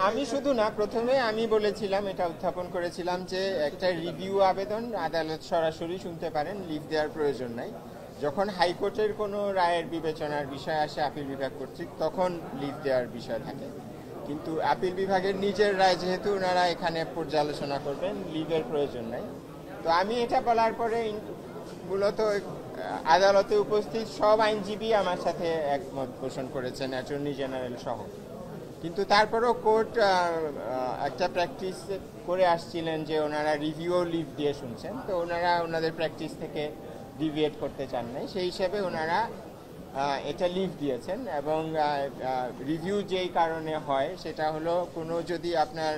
আমি শুধু না, প্রথমে আমি বলেছিলাম, এটা উত্থাপন করেছিলাম যে একটা রিভিউ আবেদন আদালত সরাসরি শুনতে পারেন, লিভ দেওয়ার প্রয়োজন নাই। যখন হাইকোর্টের কোনো রায়ের বিবেচনার বিষয় আসে আপিল বিভাগ কর্তৃক, তখন লিভ দেওয়ার বিষয় থাকে। কিন্তু আপিল বিভাগের নিজের রায় যেহেতু ওনারা এখানে পর্যালোচনা করবেন, লিভের প্রয়োজন নাই। তো আমি এটা বলার পরে মূলত আদালতে উপস্থিত সব আইনজীবী আমার সাথে একমত পোষণ করেছেন, অ্যাটর্নি জেনারেল সহ। কিন্তু তারপরেও কোর্ট একটা প্র্যাকটিস করে আসছিলেন যে ওনারা রিভিউ লিভ দিয়ে শুনছেন, তো ওনারা ওনাদের প্র্যাকটিস থেকে ডিভিয়েট করতে চান নাই, সেই হিসেবে ওনারা এটা লিভ দিয়েছেন। এবং রিভিউ যেই কারণে হয় সেটা হলো কোনো যদি আপনার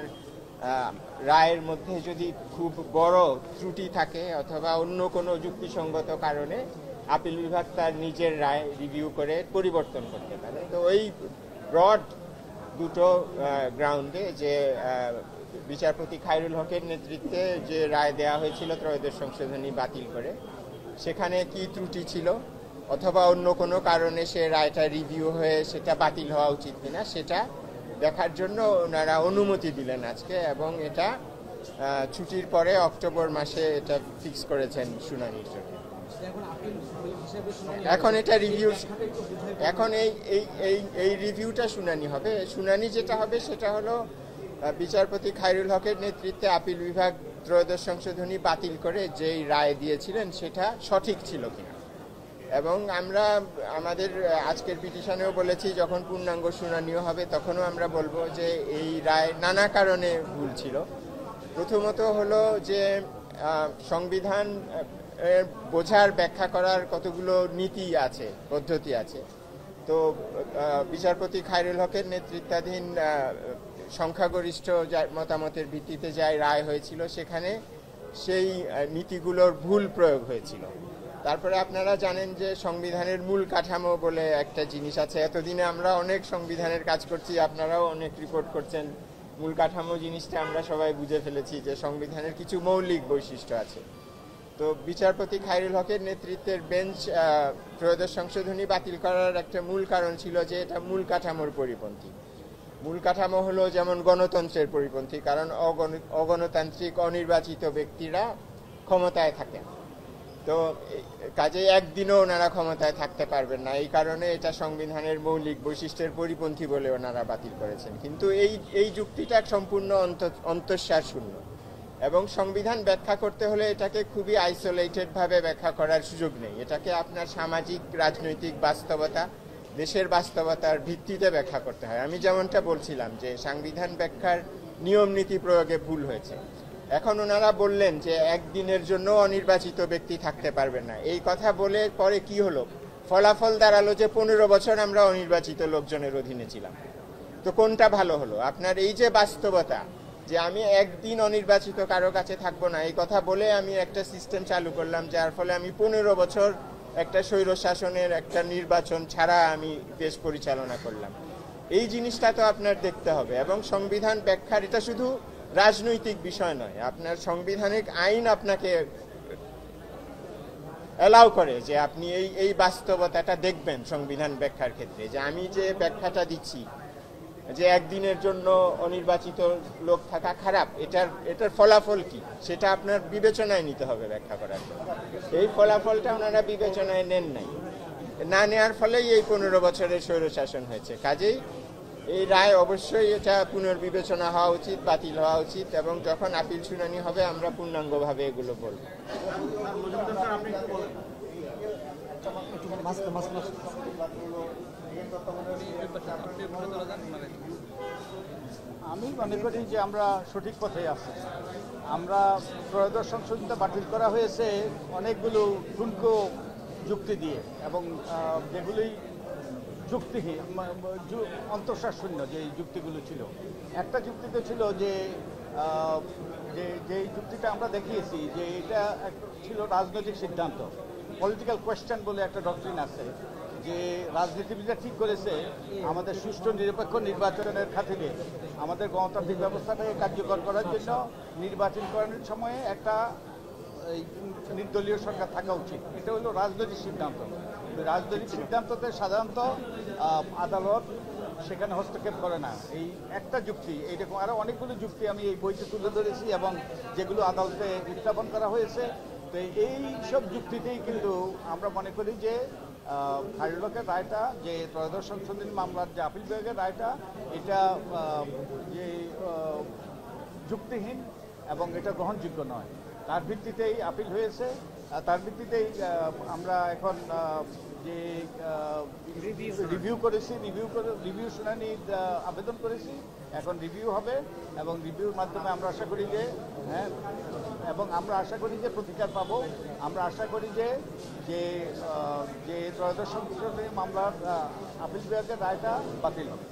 রায়ের মধ্যে যদি খুব বড় ত্রুটি থাকে অথবা অন্য কোনো যুক্তিসঙ্গত কারণে আপিল বিভাগ তার নিজের রায় রিভিউ করে পরিবর্তন করতে পারে। তো ওই ব্রড দুটো গ্রাউন্ডে যে বিচারপতি খায়রুল হকের নেতৃত্বে যে রায় দেওয়া হয়েছিল ত্রয়োদশ সংশোধনী বাতিল করে, সেখানে কি ত্রুটি ছিল অথবা অন্য কোনো কারণে সে রায়টা রিভিউ হয়ে সেটা বাতিল হওয়া উচিত কিনা সেটা দেখার জন্য ওনারা অনুমতি দিলেন আজকে। এবং এটা ছুটির পরে অক্টোবর মাসে এটা ফিক্স করেছেন শুনানির জন্য। এখন এটা রিভিউ, এখন এই রিভিউটা শুনানি হবে। শুনানি যেটা হবে সেটা হলো বিচারপতি খায়রুল হকের নেতৃত্বে আপিল বিভাগ ত্রয়োদশ সংশোধনী বাতিল করে যেই রায় দিয়েছিলেন সেটা সঠিক ছিল কিনা। এবং আমরা আমাদের আজকের পিটিশনেও বলেছি, যখন পূর্ণাঙ্গ শুনানিও হবে তখনও আমরা বলবো যে এই রায় নানা কারণে ভুল ছিল। প্রথমত হলো যে সংবিধান বোঝার ব্যাখ্যা করার কতগুলো নীতি আছে, পদ্ধতি আছে। তো বিচারপতি খায়রুল হকের নেতৃত্বাধীন সংখ্যাগরিষ্ঠ মতামতের ভিত্তিতে যাই রায় হয়েছিল সেখানে সেই নীতিগুলোর ভুল প্রয়োগ হয়েছিল। তারপরে আপনারা জানেন যে সংবিধানের মূল কাঠামো বলে একটা জিনিস আছে। এতদিনে আমরা অনেক সংবিধানের কাজ করছি, আপনারাও অনেক রিপোর্ট করছেন। মূল কাঠামো জিনিসটা আমরা সবাই বুঝে ফেলেছি যে সংবিধানের কিছু মৌলিক বৈশিষ্ট্য আছে। তো বিচারপতি খায়রুল হকের নেতৃত্বের বেঞ্চ ত্রয়োদশ সংশোধনী বাতিল করার একটা মূল কারণ ছিল যে এটা মূল কাঠামোর পরিপন্থী। মূল কাঠামো হলো যেমন গণতন্ত্রের পরিপন্থী, কারণ অগণতান্ত্রিক অনির্বাচিত ব্যক্তিরা ক্ষমতায় থাকেন। তো কাজেই একদিনও ওনারা ক্ষমতায় থাকতে পারবেন না, এই কারণে এটা সংবিধানের মৌলিক বৈশিষ্ট্যের পরিপন্থী বলে ওনারা বাতিল করেছেন। কিন্তু এই যুক্তিটা সম্পূর্ণ অন্তঃসার শূন্য। এবং সংবিধান ব্যাখ্যা করতে হলে এটাকে খুবই আইসোলেটেডভাবে ব্যাখ্যা করার সুযোগ নেই। এটাকে আপনার সামাজিক রাজনৈতিক বাস্তবতা, দেশের বাস্তবতার ভিত্তিতে ব্যাখ্যা করতে হয়। আমি যেমনটা বলছিলাম যে সংবিধান ব্যাখ্যার নিয়ম নীতি প্রয়োগে ভুল হয়েছে। এখন ওনারা বললেন যে একদিনের জন্য অনির্বাচিত ব্যক্তি থাকতে পারবেন না। এই কথা বলে পরে কি হলো, ফলাফল দাঁড়ালো যে 15 বছর আমরা অনির্বাচিত লোকজনের অধীনে ছিলাম। তো কোনটা ভালো হলো? আপনার এই যে বাস্তবতা যে আমি একদিন অনির্বাচিত কারো কাছে থাকবো না, এই কথা বলে আমি একটা সিস্টেম চালু করলাম যার ফলে আমি 15 বছর একটা স্বৈরশাসনের একটা নির্বাচন ছাড়া আমি দেশ পরিচালনা করলাম। এই জিনিসটা তো আপনার দেখতে হবে। এবং সংবিধান ব্যাখ্যার এটা শুধু রাজনৈতিক বিষয় নয়, আপনার সাংবিধানিক আইন আপনাকে অ্যালাউ করে যে আপনি এই বাস্তবতাটা দেখবেন সংবিধান ব্যাখ্যার ক্ষেত্রে, যে আমি যে ব্যাখ্যাটা দিচ্ছি যে একদিনের জন্য অনির্বাচিত লোক থাকা খারাপ, এটার ফলাফল কি সেটা আপনার বিবেচনায় নিতে হবে ব্যাখ্যা করার জন্য। এই ফলাফলটা ওনারা বিবেচনায় নেন নাই, না নেওয়ার ফলেই এই 15 বছরের স্বৈরশাসন হয়েছে। কাজেই এই রায় অবশ্যই এটা পুনর্বিবেচনা হওয়া উচিত, বাতিল হওয়া উচিত। এবং যখন আপিল শুনানি হবে আমরা পূর্ণাঙ্গভাবে এগুলো বলব। আমি মনে করি যে আমরা সঠিক পথে আছি। আমরা ত্রয়োদশ সংশোধনীটা বাতিল করা হয়েছে অনেকগুলো ঠুনকো যুক্তি দিয়ে, এবং যেগুলোই যুক্তিহীন, অন্তঃসার শূন্য যে যুক্তিগুলো ছিল। একটা যুক্তিতে ছিল যে যে যুক্তিটা আমরা দেখিয়েছি যে এটা ছিল রাজনৈতিক সিদ্ধান্ত, পলিটিক্যাল কোয়েশ্চেন বলে একটা ডক্ট্রিন আছে, যে রাজনীতিবিদরা ঠিক করেছে আমাদের সুষ্ঠু নিরপেক্ষ নির্বাচনের খাতিরে আমাদের গণতান্ত্রিক ব্যবস্থাটাকে কার্যকর করার জন্য নির্বাচন করানোর সময়ে একটা নির্দলীয় সরকার থাকা উচিত। এটা হলো রাজনৈতিক সিদ্ধান্ত। রাজনৈতিক সিদ্ধান্ততে সাধারণত আদালত সেখানে হস্তক্ষেপ করে না। এই একটা যুক্তি, এইরকম আরও অনেকগুলো যুক্তি আমি এই বইতে তুলে ধরেছি এবং যেগুলো আদালতে উত্থাপন করা হয়েছে। তো এই সব যুক্তিতেই কিন্তু আমরা মনে করি যে খায়রুল হকের রায়টা, যে ত্রয়োদশ সংশোধনী মামলার যে আপিল বিভাগের রায়টা, এটা যে যুক্তিহীন এবং এটা গ্রহণযোগ্য নয়। তার ভিত্তিতেই আপিল হয়েছে, তার ভিত্তিতেই আমরা এখন যে রিভিউ শুনানির আবেদন করেছি, এখন রিভিউ হবে এবং রিভিউর মাধ্যমে আমরা আশা করি যে আমরা আশা করি যে প্রতিকার পাবো। আমরা আশা করি যে যে ত্রয়োদশ সংশোধনী মামলার আপিল বিভাগের রায়টা বাতিল হবে।